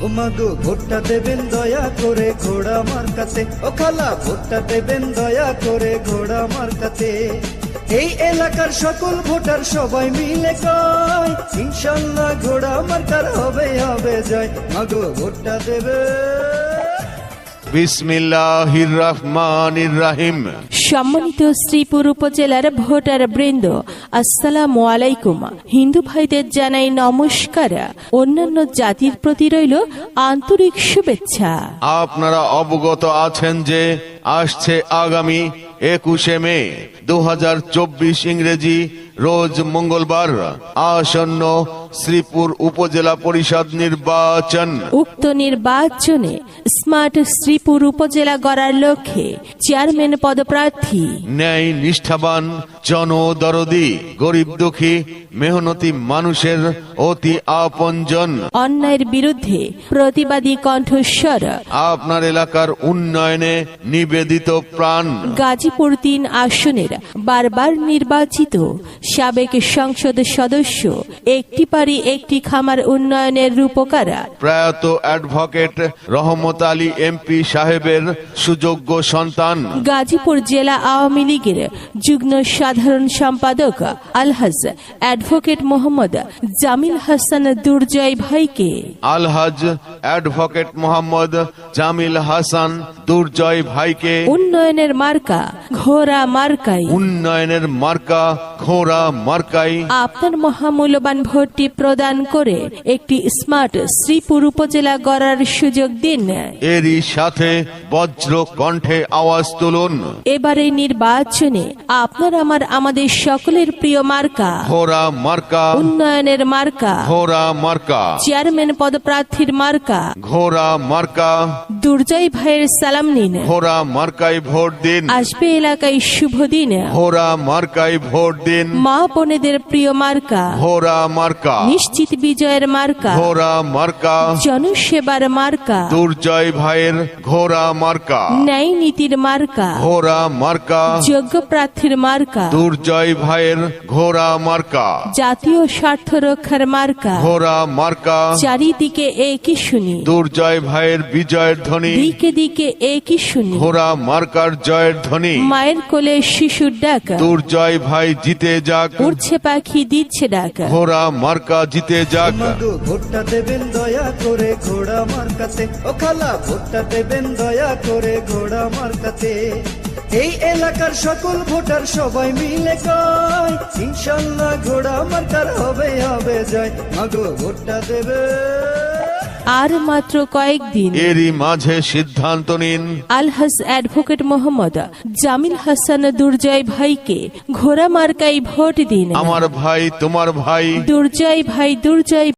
ও মাগো ভোটটা দেবেন দয়া করে ঘোড়া মার্কাতে, ও খালা ভোটটা দেবেন দয়া করে ঘোড়া মার্কাতে। এই এলাকার সকল ভোটার সবাই মিলে কয় ইনশাল্লাহ ঘোড়া মার্কার হবে হবে জয়, মাগো ভোটটা দেবে। বিসমিল্লাহির রহমানির রহিম। সম্মানিত শ্রীপুর উপজেলার ভোটার বৃন্দ, আসসালামু আলাইকুম। হিন্দু ভাইদের জানাই নমস্কার, অন্যান্য জাতির প্রতি রইল আন্তরিক শুভেচ্ছা। আপনারা অবগত আছেন যে আসছে আগামী 21শে মে 2024 ইংরেজি রোজ মঙ্গলবার আসন্ন শ্রীপুর উপজেলা পরিষদ নির্বাচন। উক্ত নির্বাচনে স্মার্ট শ্রীপুর উপজেলা গড়ার লক্ষ্যে চেয়ারম্যান পদপ্রার্থী ন্যায় নিষ্ঠাবান, জনদরদি, গরিব দুঃখী, মেহনতি মানুষের অতি আপনজন, অন্যায়ের বিরুদ্ধে প্রতিবাদী কণ্ঠস্বর, আপনার এলাকার উন্নয়নে নিবেদিত প্রাণ, গাজীপুর 3 আসনের বারবার নির্বাচিত সাবেক সংসদ সদস্য, একটি পারি একটি খামার উন্নয়নের রূপকার প্রয়াত অ্যাডভোকেট রহমত আলী এমপি সাহেবের সুযোগ্য সন্তান, গাজীপুর জেলা আওয়ামী লীগের যুগ্ম সাধারণ সম্পাদক আলহাজ অ্যাডভোকেট মোহাম্মদ জামিল হাসান দুর্জয় ভাইকে, আলহাজ অ্যাডভোকেট মোহাম্মদ জামিল হাসান দুর্জয় ভাইকে উন্নয়নের মার্কা ঘোড়া মার্কাই, উন্নয়নের মার্কা ঘোড়া মার্কাই আপনার মহামূল্যবান ভোটটি প্রদান করে একটি স্মার্ট শ্রীপুর উপজেলা গড়ার সুযোগ দিন। এরই সাথে বজ্র কণ্ঠে আওয়াজ তুলুন, এবারে নির্বাচনে আপনার আমাদের সকলের প্রিয় মার্কা ঘোড়া মার্কা, উন্নয়নের মার্কা, ঘোড়া মার্কা, চেয়ারম্যান পদপ্রার্থীর মার্কা ঘোড়া মার্কা, দুর্জয় ভাইয়ের সালাম নিন। ঘোড়া মার্কায় ভোট দিন, আসবে এলাকায় শুভ দিন। ঘোড়া মার্কায় ভোট দিন, মা বোনেদের প্রিয় মার্কা ঘোড়া মার্কা, নিশ্চিত বিজয়ের মার্কা, ঘোড়া মার্কা, জনসেবার মার্কা, দুর্জয় ভাইয়ের ঘোড়া মার্কা, ন্যায় নীতির মার্কা, ঘোড়া মার্কা, যোগ্য প্রার্থীর মার্কা, দুর্জয় ভাইয়ের ঘোড়া মার্কা, জাতীয় স্বার্থ রক্ষার মার্কা, ঘোড়া মার্কা, চারিদিকে একই শুনি, দুর্জয় ভাইয়ের বিজয়ের ধ্বনি, দিকে দিকে একই শুনি, ঘোড়া মার্কার জয়ের ধ্বনি, মায়ের কোলে শিশুর ডাক, দুর্জয় ভাই জিতে যাক, উড়ছে পাখি দিচ্ছে ডাক, ঘোড়া মার্কা জিতে যাক। মাগো ভোটটা দেবেন দয়া করে ঘোড়া মার্কাতে, ও খালা ভোটটা দেবেন দয়া করে ঘোড়া মার্কাতে। এই এলাকার সকল ভোটার সবাই মিলে কয় ইনশাল্লাহ ঘোড়া মার্কার হবে হবে জয়, মাগো ভোটটা দেবে। আর মাত্র কয়েকদিন, এরই মাঝে সিদ্ধান্ত নিন, আলহাজ অ্যাডভোকেট মোহাম্মদ জামিল হাসান দুর্জয় ভাইকে ঘোড়া মার্কাই ভোট দিন। আমার ভাই তোমার ভাই দুর্জয় ভাই, দুর্জয়